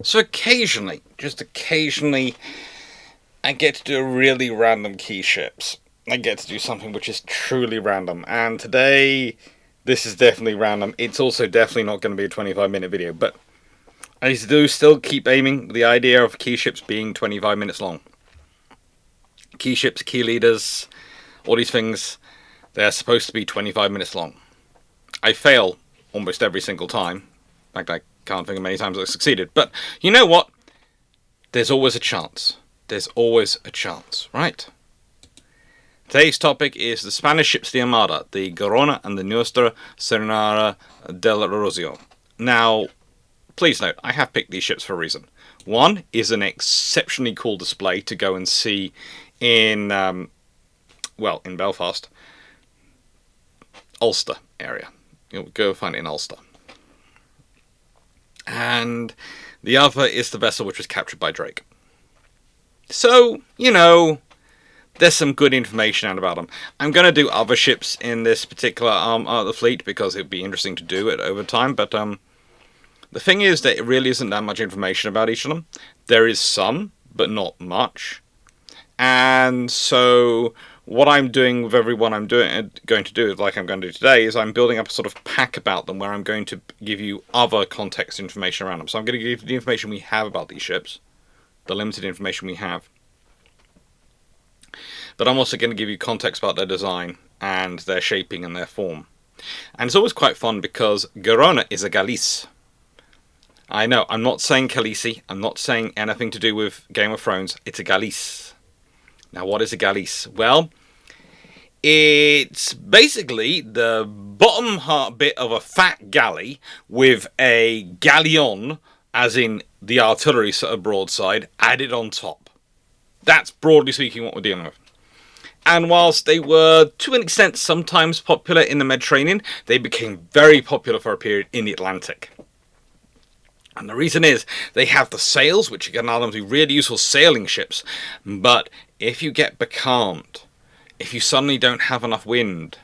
So occasionally, just occasionally, I get to do really random key ships. I get to do something which is truly random. And today, this is definitely random. It's also definitely not going to be a 25-minute video. But I do still keep aiming the idea of key ships being 25 minutes long. Key ships, key leaders, all these things, they're supposed to be 25 minutes long. I fail almost every single time. In fact, I can't think of many times I've succeeded. But you know what? There's always a chance. There's always a chance, right? Today's topic is the Spanish ships, the Armada, the Girona and the Nuestra, Señora del Rosario. Now, please note, I have picked these ships for a reason. One is an exceptionally cool display to go and see in Belfast, Ulster area. You'll go find it in Ulster. And the other is the vessel which was captured by Drake. So, there's some good information out about them. I'm going to do other ships in this particular arm of the fleet because it would be interesting to do it over time. But the thing is that it really isn't that much information about each of them. There is some, but not much. And so what I'm doing with everyone I'm going to do, like I'm going to do today, is I'm building up a sort of pack about them where I'm going to give you other context information around them. So I'm going to give you the information we have about these ships, the limited information we have. But I'm also going to give you context about their design and their shaping and their form. And it's always quite fun because Girona is a Galice. I know, I'm not saying Khaleesi, I'm not saying anything to do with Game of Thrones, it's a Galice. Now, what is a Galice? Well, it's basically the bottom bit of a fat galley with a galleon, as in the artillery sort of broadside, added on top. That's broadly speaking what we're dealing with. And whilst they were, to an extent, sometimes popular in the Mediterranean, they became very popular for a period in the Atlantic. And the reason is, they have the sails, which can allow them to be really useful sailing ships. But if you get becalmed, if you suddenly don't have enough wind,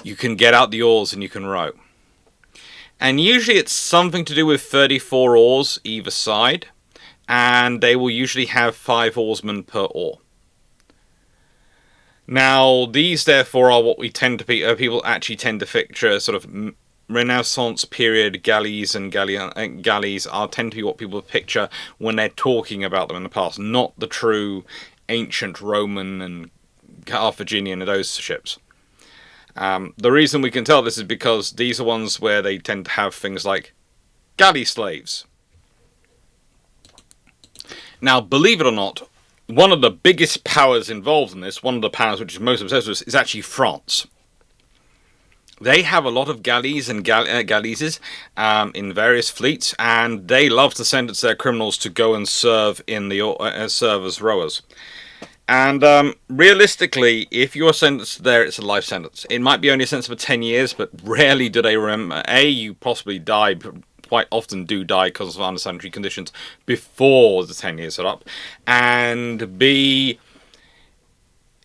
you can get out the oars and you can row. And usually it's something to do with 34 oars either side. And they will usually have 5 oarsmen per oar. Now, these therefore are what we tend to people actually tend to picture sort of Renaissance period galleys and galleys tend to be what people picture when they're talking about them in the past, not the true ancient Roman and Carthaginian and those ships. The reason we can tell this is because these are ones where they tend to have things like galley slaves. Now, believe it or not, one of the biggest powers involved in this, one of the powers which is most obsessed with this, is actually France. They have a lot of galleys and galleases in various fleets, and they love to send their criminals to go and serve in the serve as rowers. And realistically, if you're sentenced there, it's a life sentence. It might be only a sentence for 10 years, but rarely do they remember. A, you possibly die, quite often do die because of unsanitary conditions before the 10 years are up. And B,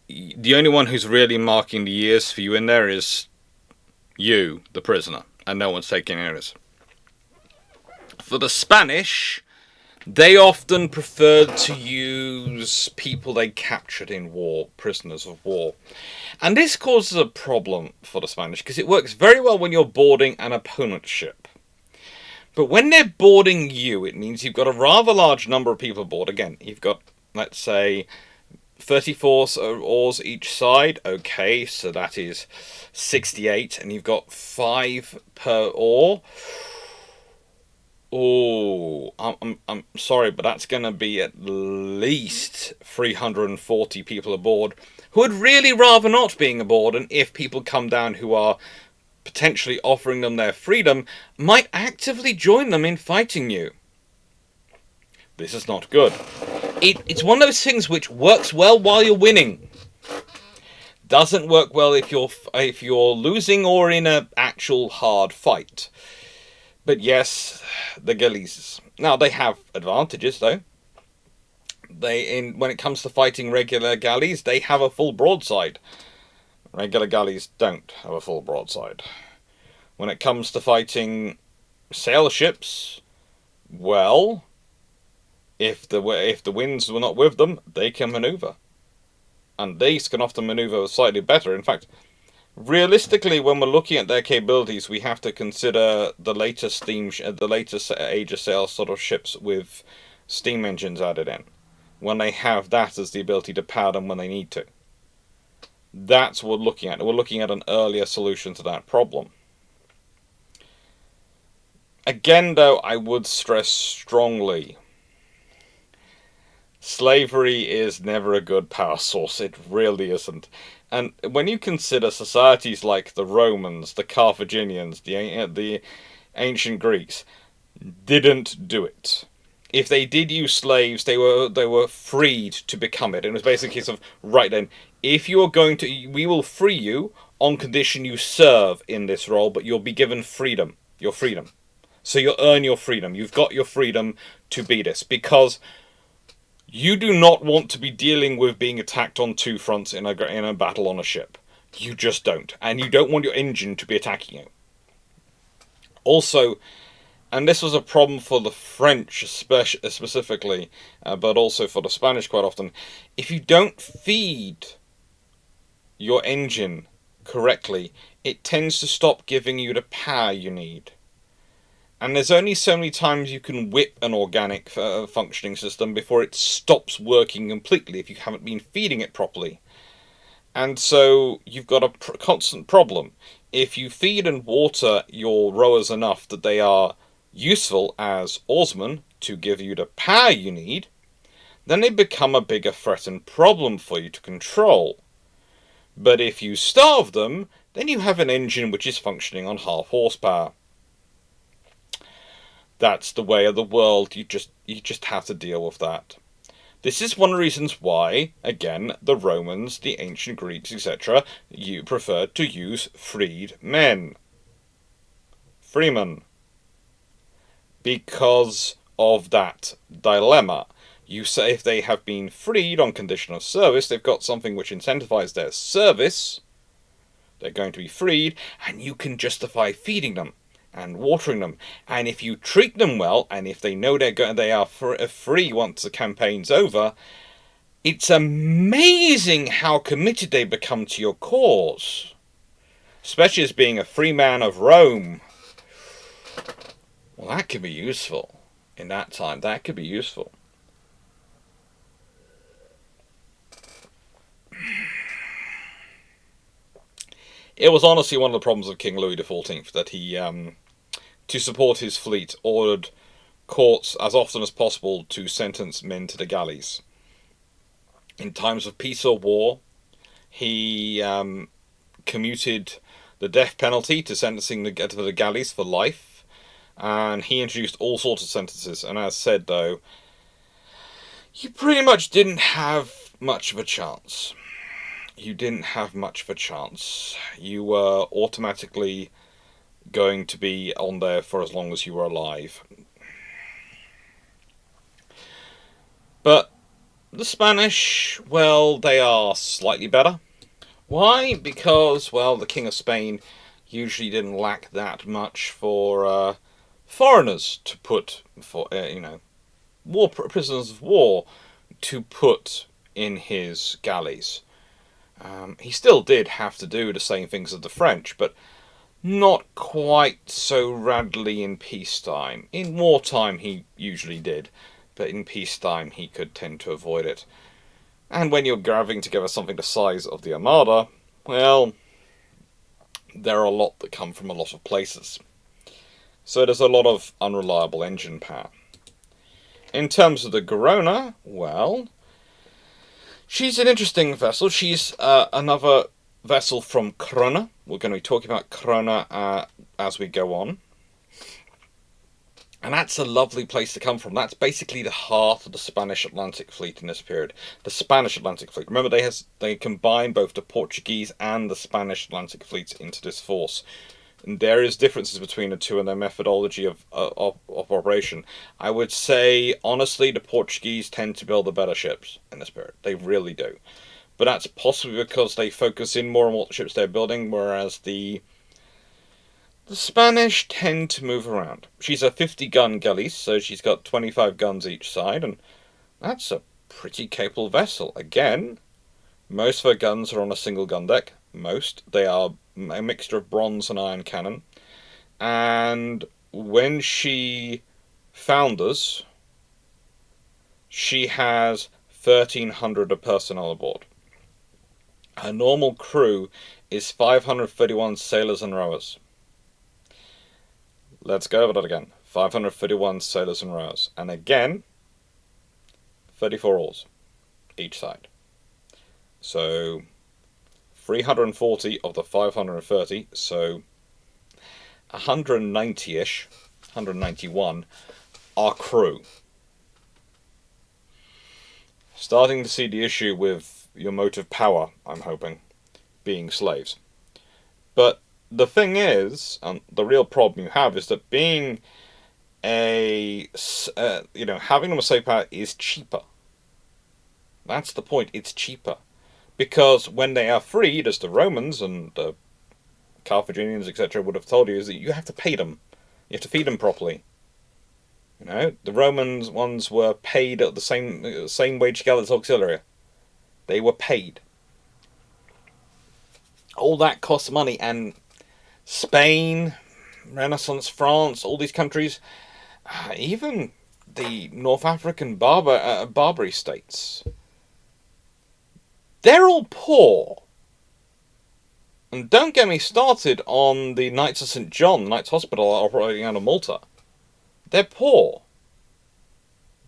the only one who's really marking the years for you in there is you, the prisoner, and no one's taking notice. For the Spanish, they often preferred to use people they captured in war, prisoners of war. And this causes a problem for the Spanish, because it works very well when you're boarding an opponent's ship. But when they're boarding you, it means you've got a rather large number of people aboard. Again, you've got, let's say, 34 oars each side. Okay, so that is 68, and you've got 5 per oar. Oh, I'm sorry, but that's going to be at least 340 people aboard who would really rather not being aboard, and if people come down who are potentially offering them their freedom, might actively join them in fighting you. This is not good. It's one of those things which works well while you're winning. Doesn't work well if you're losing or in an actual hard fight. But yes, the galleys. Now, they have advantages, though. When it comes to fighting regular galleys, they have a full broadside. Regular galleys don't have a full broadside. When it comes to fighting sail ships, Well, if the winds were not with them, they can maneuver, and these can often maneuver slightly better. In fact, realistically, when we're looking at their capabilities, we have to consider the latest the latest age of sail sort of ships with steam engines added in. When they have that as the ability to power them when they need to, that's what we're looking at. We're looking at an earlier solution to that problem. Again, though, I would stress strongly, slavery is never a good power source. It really isn't. And when you consider societies like the Romans, the Carthaginians, the ancient Greeks, didn't do it. If they did use slaves, they were freed to become it. And it was basically a case of, right then, if you are going to, we will free you on condition you serve in this role, but you'll be given freedom, your freedom. So you'll earn your freedom. You've got your freedom to be this, because you do not want to be dealing with being attacked on two fronts in a battle on a ship. You just don't. And you don't want your engine to be attacking you. Also, and this was a problem for the French specifically, but also for the Spanish quite often, if you don't feed your engine correctly, it tends to stop giving you the power you need. And there's only so many times you can whip an organic functioning system before it stops working completely if you haven't been feeding it properly. And so you've got a constant problem. If you feed and water your rowers enough that they are useful as oarsmen to give you the power you need, then they become a bigger threat and problem for you to control. But if you starve them, then you have an engine which is functioning on half horsepower. That's the way of the world. You just have to deal with that. This is one of the reasons why, again, the Romans, the ancient Greeks, etc., you preferred to use freed men. Freemen. Because of that dilemma. You say if they have been freed on condition of service, they've got something which incentivizes their service, they're going to be freed, and you can justify feeding them and watering them. And if you treat them well, and if they know they are free once the campaign's over, it's amazing how committed they become to your cause. Especially as being a free man of Rome. Well, that could be useful. In that time, that could be useful. It was honestly one of the problems of King Louis XIV that he, to support his fleet, ordered courts as often as possible to sentence men to the galleys. In times of peace or war, he commuted the death penalty to sentencing to the galleys for life, and he introduced all sorts of sentences. And as said, though, you pretty much didn't have much of a chance. You didn't have much of a chance. You were automatically going to be on there for as long as you were alive. But the Spanish, well, they are slightly better. Why? Because, well, the King of Spain usually didn't lack that much for foreigners to put, for prisoners of war to put in his galleys. He still did have to do the same things as the French, but not quite so radically in peacetime. In wartime he usually did, but in peacetime he could tend to avoid it. And when you're gathering together something the size of the Armada, well, there are a lot that come from a lot of places. So there's a lot of unreliable engine power. In terms of the Girona, well, she's an interesting vessel. She's another vessel from Girona. We're going to be talking about Girona as we go on. And that's a lovely place to come from. That's basically the heart of the Spanish Atlantic Fleet in this period. The Spanish Atlantic Fleet. Remember, they combine both the Portuguese and the Spanish Atlantic fleets into this force. And there is differences between the two and their methodology of operation. I would say, honestly, the Portuguese tend to build the better ships in this period. They really do. But that's possibly because they focus in more on what ships they're building, whereas the The Spanish tend to move around. She's a 50-gun galleys, so she's got 25 guns each side, and that's a pretty capable vessel. Again, most of her guns are on a single gun deck. Most. They are a mixture of bronze and iron cannon. And when she founders, she has 1,300 of personnel aboard. Her normal crew is 531 sailors and rowers. Let's go over that again. 531 sailors and rowers. And again, 34 oars each side. So 340 of the 530, so 190-ish, 191 are crew. Starting to see the issue with your motive power, I'm hoping, being slaves. But the thing is, and the real problem you have is that being having them as slave power is cheaper. That's the point, it's cheaper. Because when they are freed, as the Romans and the Carthaginians, etc., would have told you, is that you have to pay them. You have to feed them properly. The Romans ones were paid at the same wage scale as auxilia. They were paid. All that costs money, and Spain, Renaissance France, all these countries, even the North African Barbary states, they're all poor. And don't get me started on the Knights of St. John, the Knights Hospital operating out of Malta. They're poor.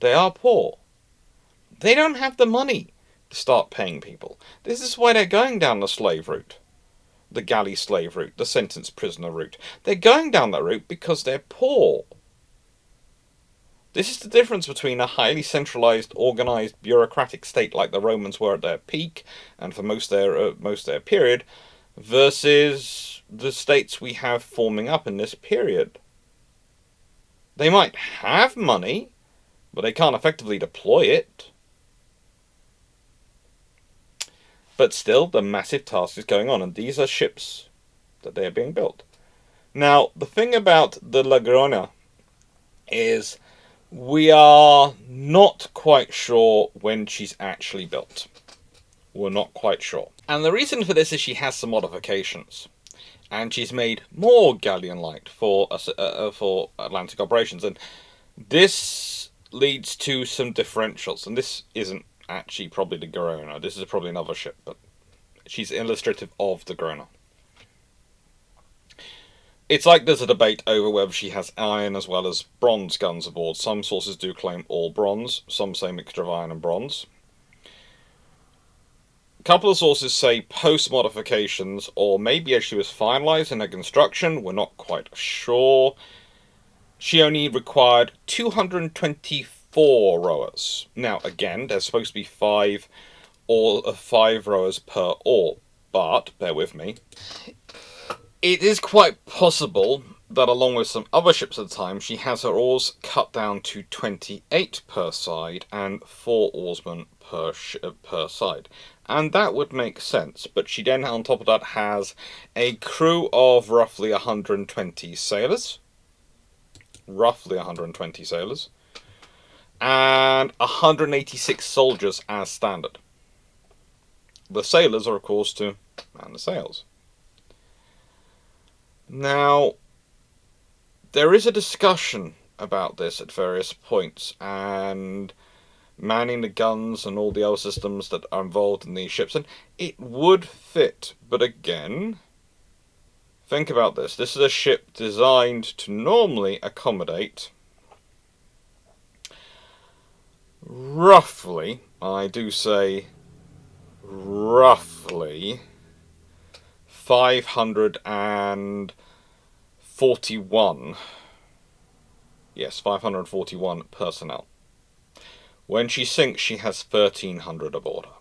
They are poor. They don't have the money to start paying people. This is why they're going down the slave route. The galley slave route, the sentence prisoner route. They're going down that route because they're poor. This is the difference between a highly centralized, organized, bureaucratic state like the Romans were at their peak, and for most of their period, versus the states we have forming up in this period. They might have money, but they can't effectively deploy it. But still, the massive task is going on, and these are ships that they are being built. Now, the thing about the La Girona is we are not quite sure when she's actually built. We're not quite sure. And the reason for this is she has some modifications. And she's made more galleon-light for Atlantic operations. And this leads to some differentials. And this isn't actually probably the Girona. This is probably another ship, but she's illustrative of the Girona. It's like there's a debate over whether she has iron as well as bronze guns aboard. Some sources do claim all bronze. Some say mixture of iron and bronze. A couple of sources say post-modifications, or maybe as she was finalised in her construction, we're not quite sure. She only required 224 rowers. Now, again, there's supposed to be 5 rowers per oar, but, bear with me, it is quite possible that along with some other ships at the time, she has her oars cut down to 28 per side and 4 oarsmen per side. And that would make sense, but she then on top of that has a crew of roughly 120 sailors. Roughly 120 sailors. And 186 soldiers as standard. The sailors are, of course, to man the sails. Now, there is a discussion about this at various points, and manning the guns and all the other systems that are involved in these ships, and it would fit, but again, think about this. This is a ship designed to normally accommodate roughly, I do say roughly, 541. Yes, 541 personnel. When she sinks, she has 1,300 aboard her.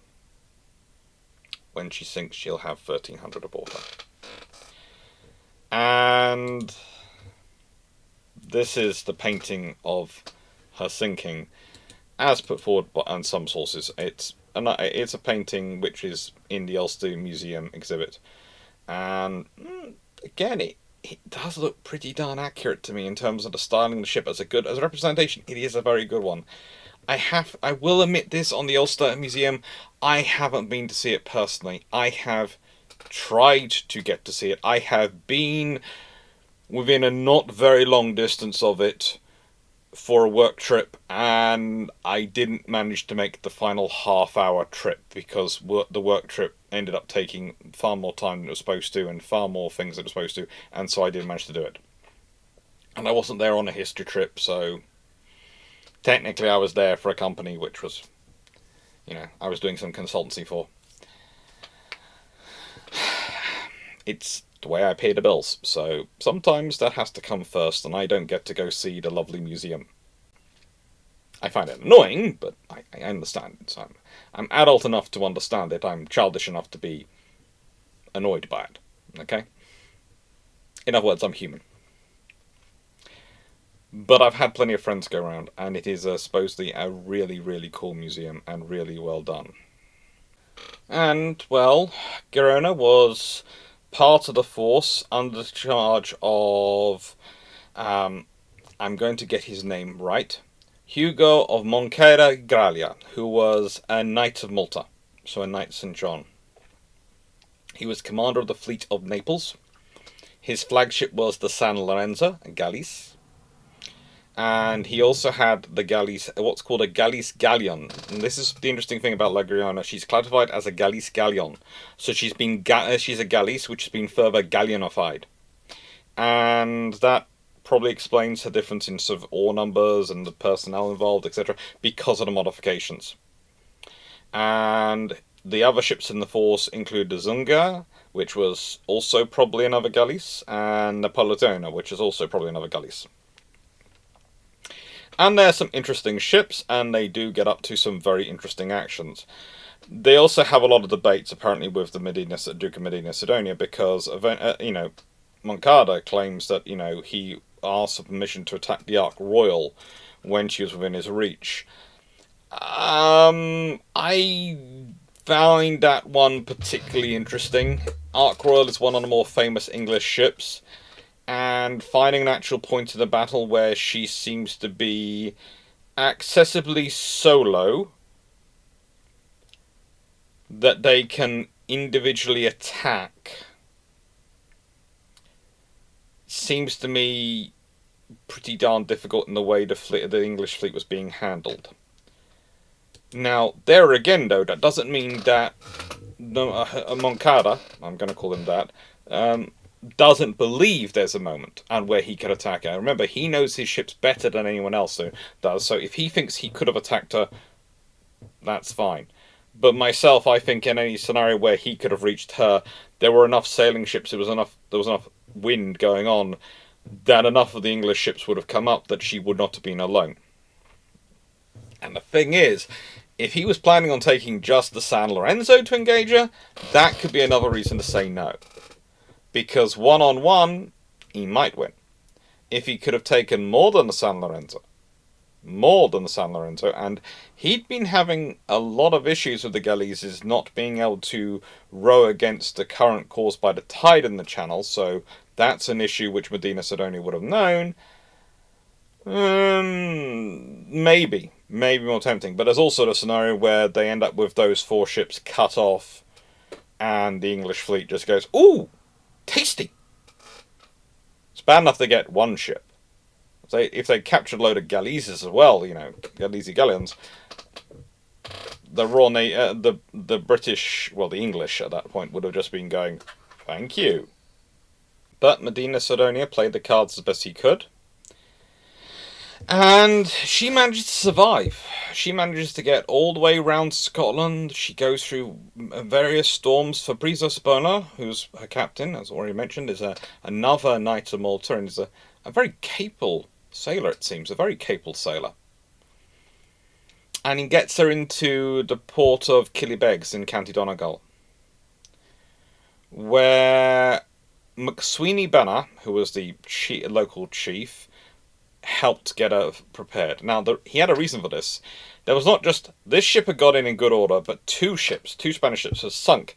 When she sinks, she'll have 1,300 aboard her. And this is the painting of her sinking, as put forward by some sources. It's a painting which is in the Ulster Museum exhibit. And again, it does look pretty darn accurate to me in terms of the styling of the ship. As a representation, it is a very good one. I will admit this on the Ulster Museum. I haven't been to see it personally. I have tried to get to see it. I have been within a not very long distance of it for a work trip, and I didn't manage to make the final half-hour trip because the work trip ended up taking far more time than it was supposed to and far more things than it was supposed to, and so I didn't manage to do it. And I wasn't there on a history trip, so technically I was there for a company which was, I was doing some consultancy for. It's the way I pay the bills, so sometimes that has to come first, and I don't get to go see the lovely museum. I find it annoying, but I understand it. So I'm adult enough to understand it. I'm childish enough to be annoyed by it. Okay? In other words, I'm human. But I've had plenty of friends go around, and it is supposedly a really, really cool museum and really well done. And, well, Girona was part of the force under the charge of, I'm going to get his name right, Hugo of Moncada Graglia, who was a Knight of Malta, so a Knight St. John. He was commander of the fleet of Naples. His flagship was the San Lorenzo, a galleys. And he also had the galleys, what's called a galleys galleon. And this is the interesting thing about La Girona. She's classified as a galleys galleon. So she's a galleys which has been further galleonified. And that probably explains the difference in sort of oar numbers and the personnel involved, etc., because of the modifications. And the other ships in the force include the Zunga, which was also probably another galleys, and Napoleone, which is also probably another galleys. And they're some interesting ships, and they do get up to some very interesting actions. They also have a lot of debates, apparently, with the Duke of Medina Sidonia, because, Moncada claims that, he asked for permission to attack the Ark Royal when she was within his reach. I find that one particularly interesting. Ark Royal is one of the more famous English ships, and finding an actual point in the battle where she seems to be accessibly solo, that they can individually attack, seems to me pretty darn difficult in the way the English fleet was being handled. Now, there again, though, that doesn't mean that Moncada, I'm going to call him that, doesn't believe there's a moment and where he could attack her. Remember, he knows his ships better than anyone else does, so if he thinks he could have attacked her, that's fine. But myself, I think in any scenario where he could have reached her, there were enough sailing ships, there was enough wind going on, that enough of the English ships would have come up that she would not have been alone. And the thing is, if he was planning on taking just the San Lorenzo to engage her, that could be another reason to say no. Because one-on-one, he might win. If he could have taken more than the San Lorenzo, and he'd been having a lot of issues with the galleys not being able to row against the current caused by the tide in the channel, so that's an issue which Medina Sidonia would have known. Maybe more tempting, but there's also the scenario where they end up with those 4 ships cut off, and the English fleet just goes, ooh, tasty. It's bad enough they get 1 ship. If they captured a load of galleys as well, Gallese galleons, the British, well, the English at that point would have just been going, thank you. But Medina Sidonia played the cards as best he could. And she manages to survive. She manages to get all the way around Scotland. She goes through various storms. Fabrizio Spona, who's her captain, as already mentioned, is another Knight of Malta, and is a very capable sailor, it seems. A very capable sailor. And he gets her into the port of Killybegs in County Donegal, where McSweeney Banner, who was the local chief, helped get her prepared. Now, he had a reason for this. There was not just this ship had got in good order, but 2 Spanish ships had sunk,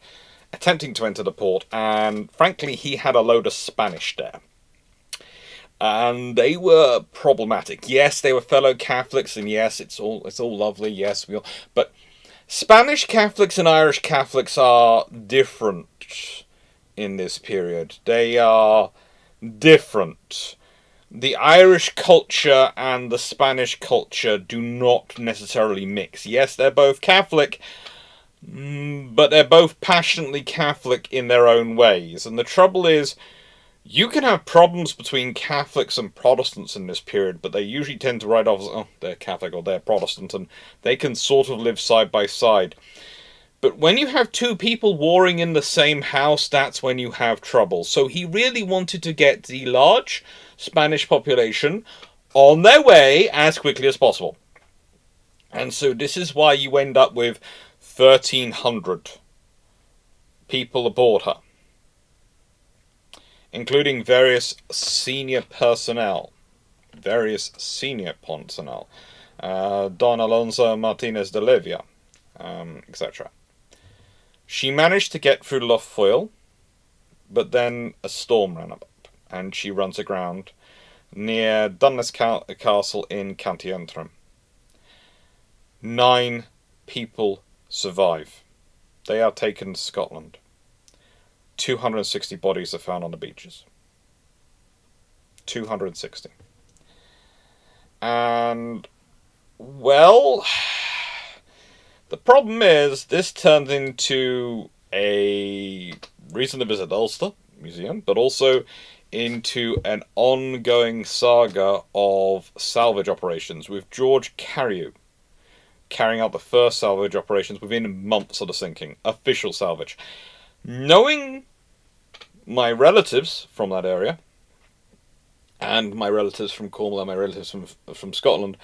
attempting to enter the port, and frankly, he had a load of Spanish there. and they were problematic. Yes, they were fellow Catholics, and yes, it's all lovely. Yes, but Spanish Catholics and Irish Catholics are different in this period. They are different. The Irish culture and the Spanish culture do not necessarily mix. Yes, they're both Catholic, but they're both passionately Catholic in their own ways. And the trouble is, you can have problems between Catholics and Protestants in this period, but they usually tend to write off as, oh, they're Catholic or they're Protestant, and they can sort of live side by side. But when you have two people warring in the same house, that's when you have trouble. So he really wanted to get the large Spanish population on their way as quickly as possible. And so this is why you end up with 1,300 people aboard her, including various senior personnel. Don Alonso Martinez de Levia, etc. She managed to get through Lough Foyle, but then a storm ran up, and she runs aground near Dunnes Castle in County Antrim. 9 people survive. They are taken to Scotland. 260 bodies are found on the beaches. 260. And, well, the problem is, this turned into a reason to visit Ulster Museum, but also into an ongoing saga of salvage operations, with George Carrew carrying out the first salvage operations within months of the sinking. Official salvage. Knowing my relatives from that area, and my relatives from Cornwall and my relatives from Scotland,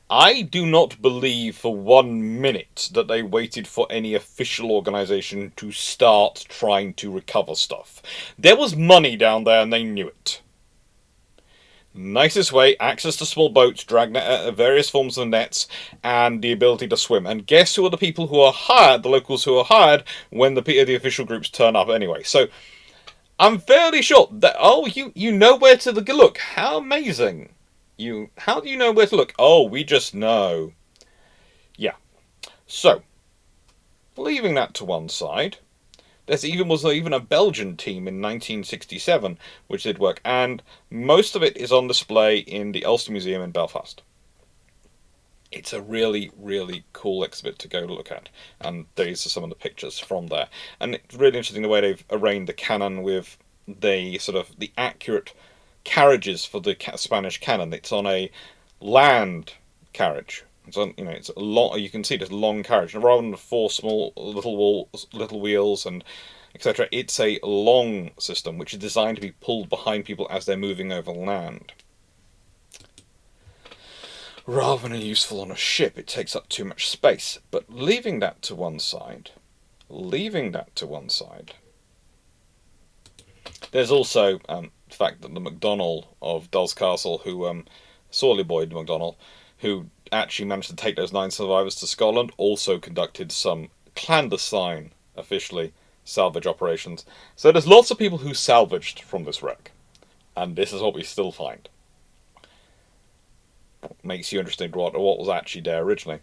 I do not believe for 1 minute that they waited for any official organisation to start trying to recover stuff. There was money down there and they knew it. Nicest way, access to small boats, dragnet, various forms of nets, and the ability to swim. And guess who are the people who are hired, the locals who are hired, when the official groups turn up anyway. So, I'm fairly sure that, you know where to look. How amazing. How do you know where to look? Oh, we just know. Yeah. So, leaving that to one side, there was even a Belgian team in 1967 which did work, and most of it is on display in the Ulster Museum in Belfast. It's a really, really cool exhibit to go look at, and these are some of the pictures from there. And it's really interesting the way they've arranged the cannon with the accurate carriages for the Spanish cannon. It's on a land carriage. It's on, it's a long. You can see this long carriage, and rather than 4 small little wheels and etc. It's a long system which is designed to be pulled behind people as they're moving over land. Rather than useful on a ship, it takes up too much space. But leaving that to one side, there's also the fact that the MacDonald of Dulles Castle, who Sorley Boyd MacDonald, who actually managed to take those 9 survivors to Scotland, also conducted some clandestine, officially, salvage operations. So there's lots of people who salvaged from this wreck, and this is what we still find. Makes you interested in what was actually there originally.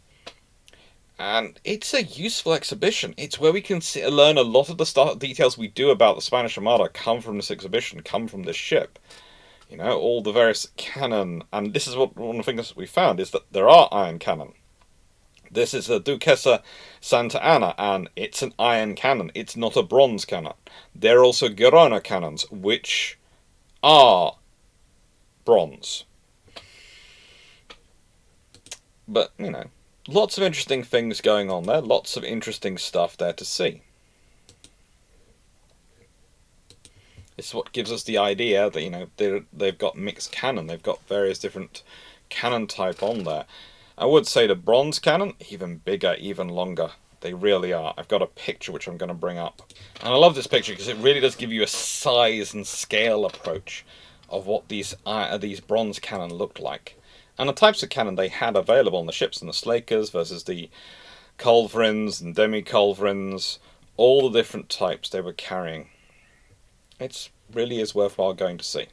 And it's a useful exhibition. It's where we can learn a lot of the details we do about the Spanish Armada come from this exhibition, come from this ship. All the various cannon. And this is one of the things we found, is that there are iron cannon. This is the Duquesa Santa Anna, and it's an iron cannon. It's not a bronze cannon. There are also Girona cannons, which are bronze. But, lots of interesting things going on there. Lots of interesting stuff there to see. It's what gives us the idea that, they've got mixed cannon. They've got various different cannon type on there. I would say the bronze cannon, even bigger, even longer. They really are. I've got a picture which I'm going to bring up. And I love this picture because it really does give you a size and scale approach of what these bronze cannon looked like. And the types of cannon they had available on the ships, and the Slakers versus the culverins and demi-culverins, all the different types they were carrying. It really is worthwhile going to see.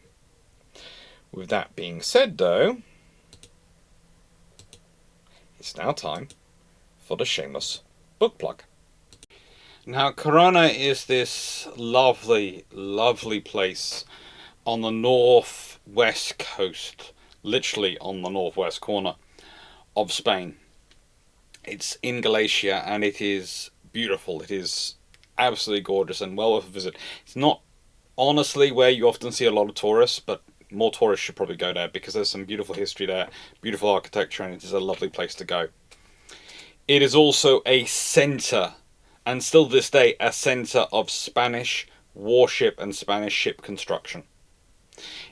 With that being said, though, it's now time for the shameless book plug. Now, Girona is this lovely, lovely place on the northwest coast, literally on the northwest corner of Spain. It's in Galicia and it is beautiful. It is absolutely gorgeous and well worth a visit. It's not honestly where you often see a lot of tourists, but more tourists should probably go there because there's some beautiful history there, beautiful architecture, and it is a lovely place to go. It is also a centre, and still to this day, a centre of Spanish warship and Spanish ship construction.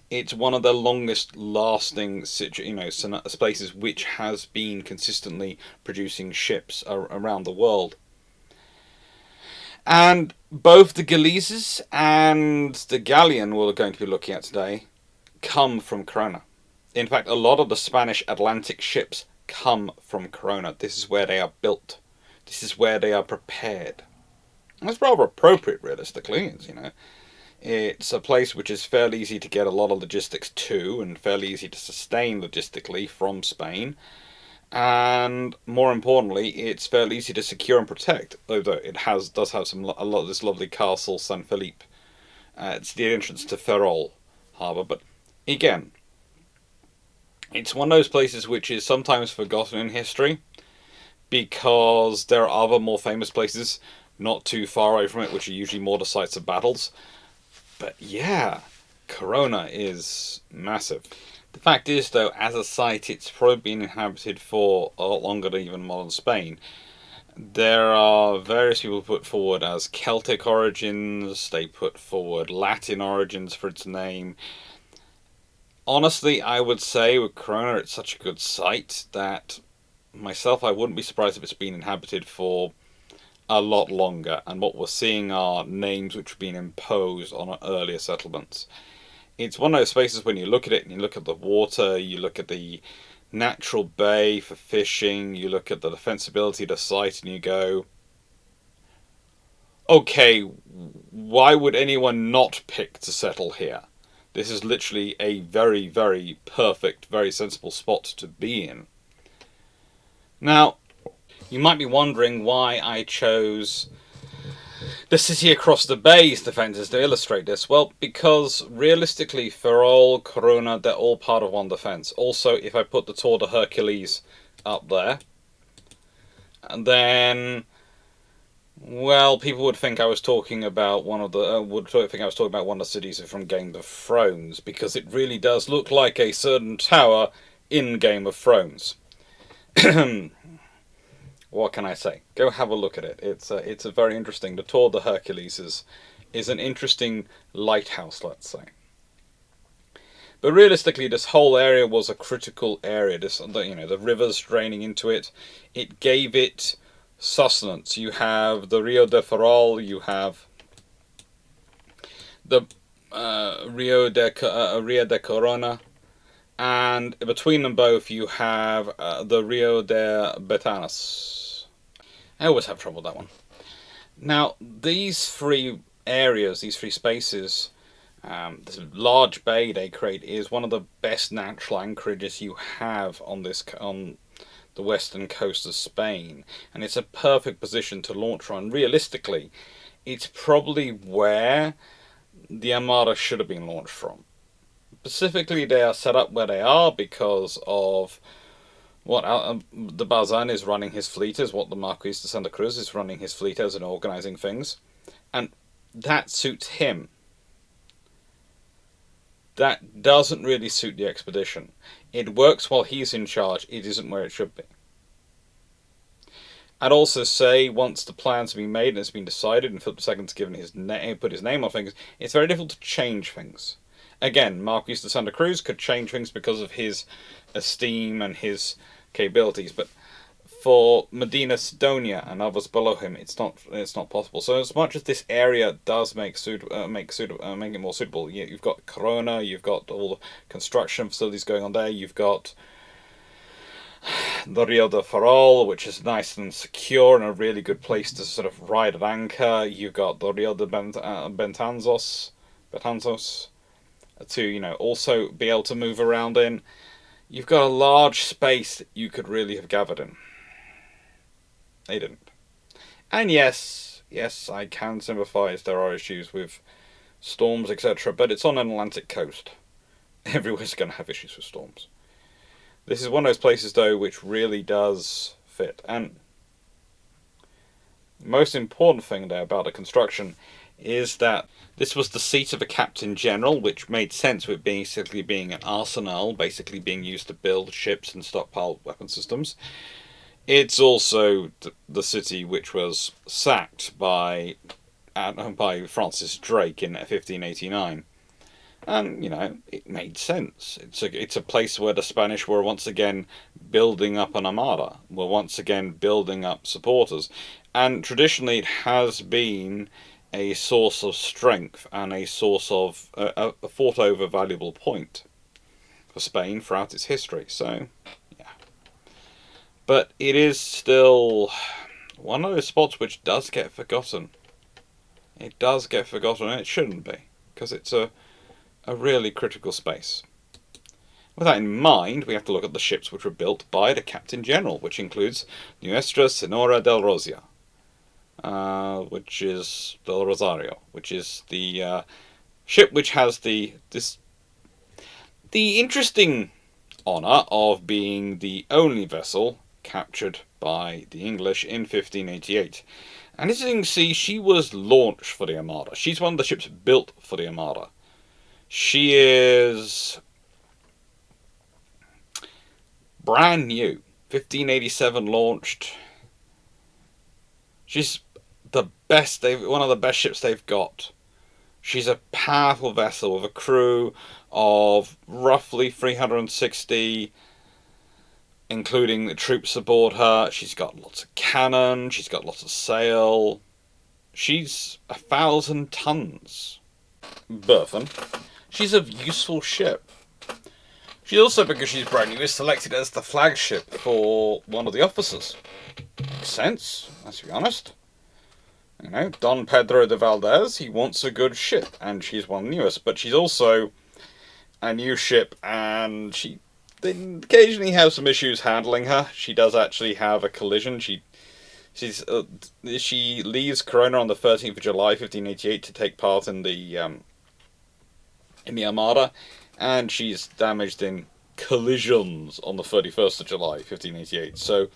It's one of the longest lasting places which has been consistently producing ships around the world. And both the Galeases and the galleon we're going to be looking at today come from Girona. In fact, a lot of the Spanish Atlantic ships come from Girona. This is where they are built. This is where they are prepared. That's rather appropriate, realistically. It's a place which is fairly easy to get a lot of logistics to, and fairly easy to sustain logistically from Spain. And more importantly, it's fairly easy to secure and protect. Although it does have a lot of this lovely castle, San Felipe. It's the entrance to Ferrol harbour, but again, it's one of those places which is sometimes forgotten in history because there are other more famous places not too far away from it, which are usually more the sites of battles. But yeah, Girona is massive. The fact is, though, as a site, it's probably been inhabited for a lot longer than even modern Spain. There are various people put forward as Celtic origins, they put forward Latin origins for its name. Honestly, I would say with Girona, it's such a good site that myself, I wouldn't be surprised if it's been inhabited for a lot longer, and what we're seeing are names which have been imposed on earlier settlements. It's one of those spaces when you look at it and you look at the water, you look at the natural bay for fishing, you look at the defensibility of the site and you go, okay, why would anyone not pick to settle here? This is literally a very, very perfect, very sensible spot to be in. Now, you might be wondering why I chose the city across the bay's defences to illustrate this. Well, because realistically, Ferrol, Girona, they're all part of one defence. Also, if I put the Tour de Hercules up there, and then, well, people would think I was talking about one of the cities from Game of Thrones, because it really does look like a certain tower in Game of Thrones. What can I say? Go have a look at it. It's a very interesting. The Tour de Hercules is an interesting lighthouse, let's say. But realistically, this whole area was a critical area. The rivers draining into it, it gave it sustenance. You have the Rio de Ferrol, you have the Rio de Corona, and between them both you have the Rio de Betanas. I always have trouble with that one. Now, these three areas, these three spaces, this large bay they create is one of the best natural anchorages you have on the western coast of Spain, and it's a perfect position to launch from. Realistically, it's probably where the Armada should have been launched from. Specifically, they are set up where they are because of what the Bazan is running his fleet as, what the Marquis de Santa Cruz is running his fleet as and organising things. And that suits him. That doesn't really suit the expedition. It works while he's in charge, it isn't where it should be. I'd also say, once the plan's been made and it's been decided, and Philip II's put his name on things, it's very difficult to change things. Again, Marquis de Santa Cruz could change things because of his esteem and his capabilities, but for Medina Sidonia and others below him, it's not possible. So as much as this area does make it more suitable, you've got Girona, you've got all the construction facilities going on there, you've got the Rio de Ferrol, which is nice and secure and a really good place to sort of ride at anchor. You've got the Rio de Betanzos, to, also be able to move around in. You've got a large space that you could really have gathered in. They didn't. And yes, I can sympathise there are issues with storms, etc., but it's on an Atlantic coast. Everywhere's going to have issues with storms. This is one of those places, though, which really does fit. And the most important thing there about the construction is that this was the seat of a captain general, which made sense with basically being an arsenal, basically being used to build ships and stockpile weapon systems. It's also the city which was sacked by Francis Drake in 1589. And, it made sense. It's a place where the Spanish were once again building up an armada, were once again building up supporters. And traditionally it has been a source of strength and a source of a fought over valuable point for Spain throughout its history. So, yeah. But it is still one of those spots which does get forgotten. It does get forgotten, and it shouldn't be, because it's a really critical space. With that in mind, we have to look at the ships which were built by the Captain General, which includes Nuestra, Señora del Rosario, which is del Rosario, which is the ship which has the interesting honour of being the only vessel captured by the English in 1588. And as you can see, she was launched for the Armada. She's one of the ships built for the Armada. She is brand new, 1587 launched. She's one of the best ships they've got. She's a powerful vessel with a crew of roughly 360, including the troops aboard her. She's got lots of cannon. She's got lots of sail. She's 1,000 tons burthen. She's a useful ship. She's also, because she's brand new, is selected as the flagship for one of the officers. Makes sense, let's be honest. Don Pedro de Valdez, he wants a good ship, and she's one of the newest, but she's also a new ship, and she occasionally has some issues handling her. She does actually have a collision. She leaves Girona on the 13th of July, 1588, to take part in the Armada, and she's damaged in collisions on the 31st of July, 1588. So,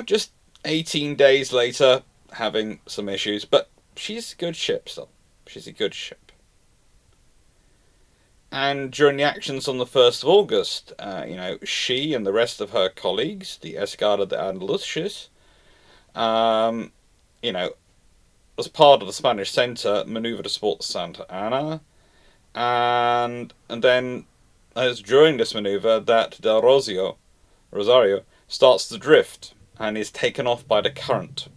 just 18 days later, having some issues, but she's a good ship still. She's a good ship. And during the actions on the 1st of August, she and the rest of her colleagues, the Escada de Andaluces, as part of the Spanish centre, manoeuvred to support Santa Ana. And then, as during this manoeuvre, that del Rosario starts to drift and is taken off by the current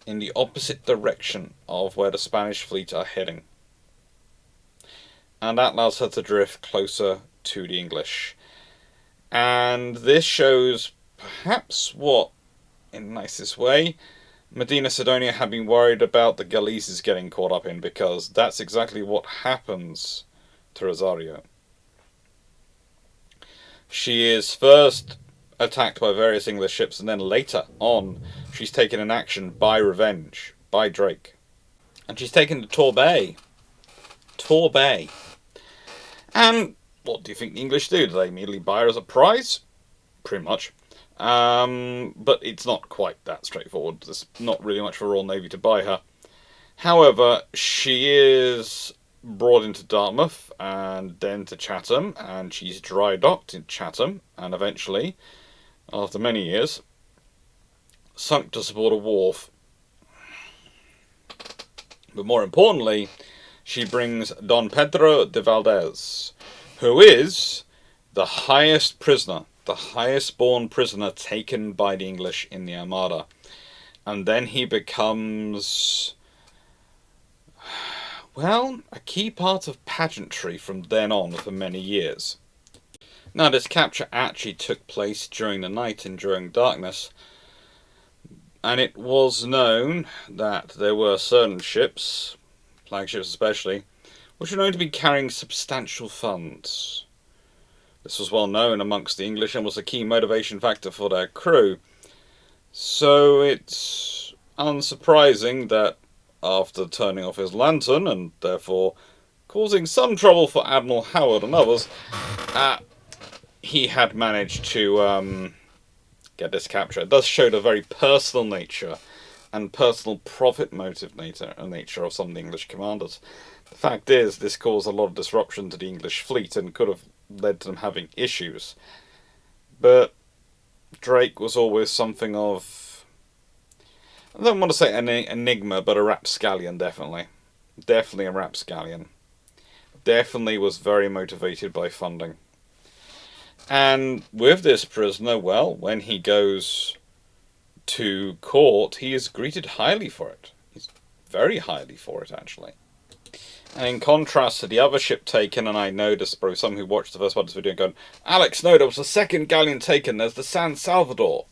in the opposite direction of where the Spanish fleet are heading. And that allows her to drift closer to the English. And this shows perhaps what, in the nicest way, Medina Sidonia had been worried about the Galleases getting caught up in, because that's exactly what happens to Rosario. She is first attacked by various English ships, and then later on she's taken in action by Revenge, by Drake. And she's taken to Torbay. And what do you think the English do? Do they immediately buy her as a prize? Pretty much. But it's not quite that straightforward. There's not really much for Royal Navy to buy her. However, she is brought into Dartmouth and then to Chatham, and she's dry docked in Chatham, and eventually, after many years, sunk to support a wharf. But more importantly, she brings Don Pedro de Valdez, who is the highest born prisoner taken by the English in the Armada. And then he becomes, well, a key part of pageantry from then on for many years. Now, this capture actually took place during the night and during darkness, and it was known that there were certain ships, flagships especially, which were known to be carrying substantial funds. This was well known amongst the English and was a key motivation factor for their crew. So it's unsurprising that after turning off his lantern and therefore causing some trouble for Admiral Howard and others, he had managed to get this capture. It does show the very personal nature and personal profit motive nature of some of the English commanders. The fact is, this caused a lot of disruption to the English fleet and could have led to them having issues. But Drake was always something of, I don't want to say an enigma, but a rapscallion, definitely. Definitely a rapscallion. Definitely was very motivated by funding. And with this prisoner, well, when he goes to court, he is greeted highly for it. He's very highly for it, actually. And in contrast to the other ship taken, and I know there's probably some who watched the first part of this video going, Alex, no, there was a second galleon taken, there's the San Salvador.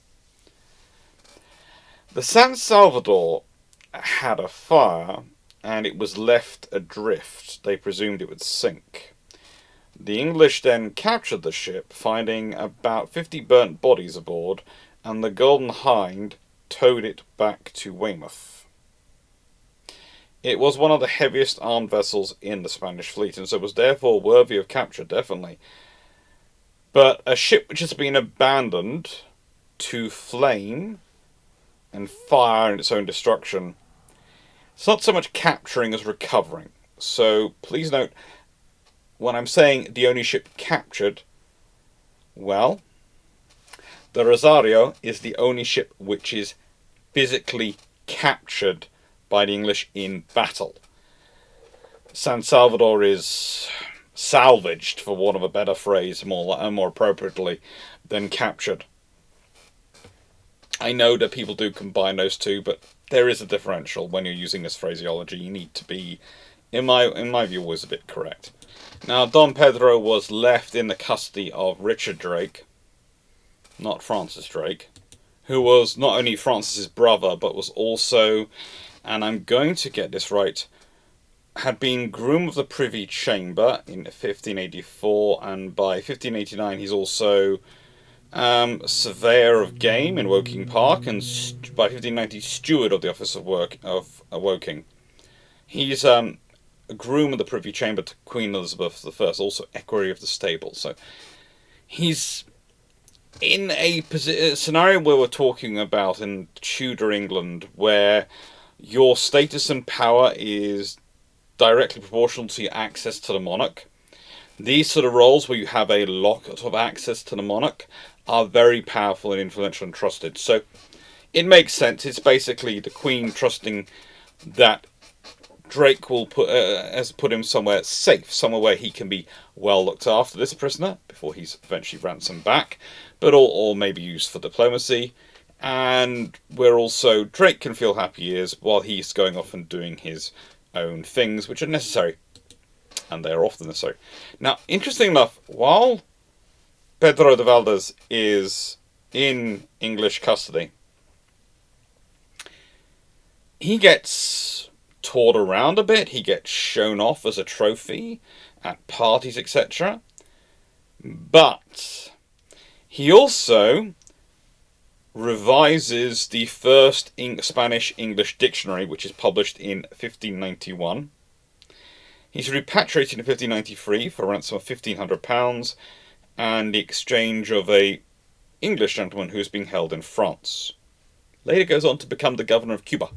The San Salvador had a fire, and it was left adrift. They presumed it would sink. The English then captured the ship, finding about 50 burnt bodies aboard, and the Golden Hind towed it back to Weymouth. It was one of the heaviest armed vessels in the Spanish fleet, and so was therefore worthy of capture, definitely. But a ship which has been abandoned to flame and fire and its own destruction, it's not so much capturing as recovering. So please note, when I'm saying the only ship captured, well, the Rosario is the only ship which is physically captured by the English in battle. San Salvador is salvaged, for want of a better phrase, more appropriately, than captured. I know that people do combine those two, but there is a differential when you're using this phraseology. You need to be, in my view, always a bit correct. Now, Don Pedro was left in the custody of Richard Drake, not Francis Drake, who was not only Francis's brother, but was also, and I'm going to get this right, had been Groom of the Privy Chamber in 1584, and by 1589 he's also Surveyor of Game in Woking Park, and by 1590 Steward of the Office of Woking. He's a Groom of the Privy Chamber to Queen Elizabeth I, also Equerry of the Stable. So he's in a scenario where we're talking about in Tudor England, where your status and power is directly proportional to your access to the monarch. These sort of roles where you have a lot of access to the monarch are very powerful and influential and trusted. So it makes sense. It's basically the Queen trusting that Drake will put him somewhere safe, somewhere where he can be well looked after, this prisoner, before he's eventually ransomed back, but or maybe used for diplomacy. And where also Drake can feel happy he is while he's going off and doing his own things, which are necessary. And they are often necessary. Now, interesting enough, while Pedro de Valdez is in English custody, he gets toured around a bit, he gets shown off as a trophy at parties, etc. But he also revises the first Spanish-English dictionary, which is published in 1591. He's repatriated in 1593 for a ransom of £1,500 and the exchange of a English gentleman who is being held in France. Later goes on to become the governor of Cuba.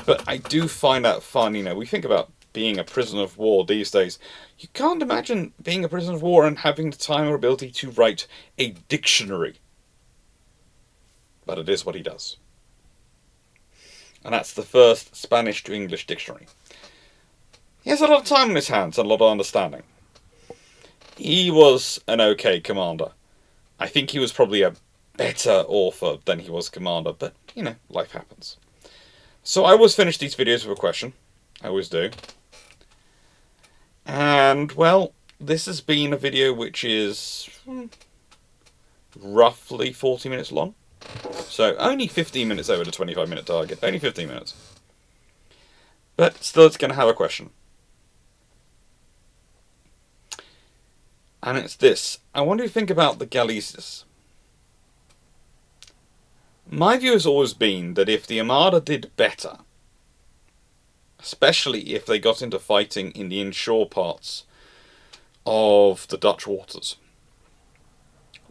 But I do find that fun, we think about being a prisoner of war these days. You can't imagine being a prisoner of war and having the time or ability to write a dictionary. But it is what he does. And that's the first Spanish to English dictionary. He has a lot of time on his hands and a lot of understanding. He was an okay commander. I think he was probably a better author than he was commander, but, life happens. So I always finish these videos with a question. I always do. And, well, this has been a video which is roughly 40 minutes long. So only 15 minutes over the 25-minute target. Only 15 minutes. But still, it's going to have a question. And it's this. I want you to think about the galleases. My view has always been that if the Armada did better, especially if they got into fighting in the inshore parts of the Dutch waters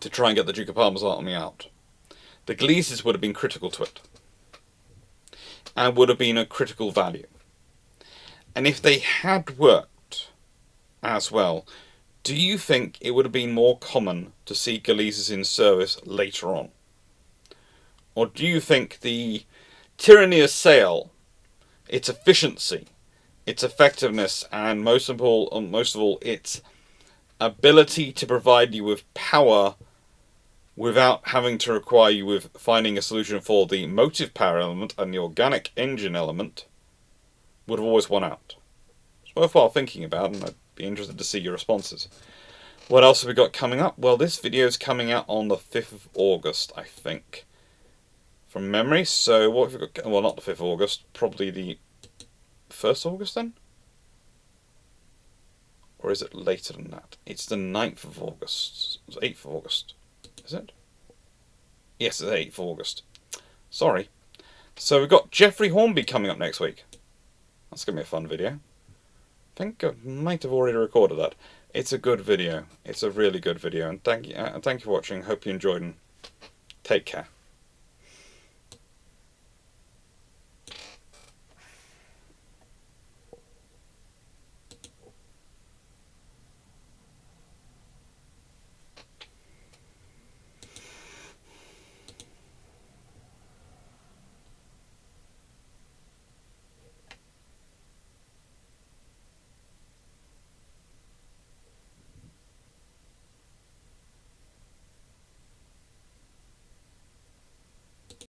to try and get the Duke of Parma's army out, the galleases would have been critical to it and would have been a critical value. And if they had worked as well, do you think it would have been more common to see galleases in service later on? Or do you think the tyranny of sail, its efficiency, its effectiveness, and most of all, its ability to provide you with power without having to require you with finding a solution for the motive power element and the organic engine element, would have always won out? It's worthwhile thinking about, and I'd be interested to see your responses. What else have we got coming up? Well, this video is coming out on the 5th of August, I think, from memory. So what have we got? Well, not the 5th of August, probably the 1st of August then? Or is it later than that? It's the 9th of August. It's 8th of August. Is it? Yes, it's 8th of August. Sorry. So we've got Jeffrey Hornby coming up next week. That's going to be a fun video. I think I might have already recorded that. It's a good video. It's a really good video. And thank you for watching. Hope you enjoyed and take care.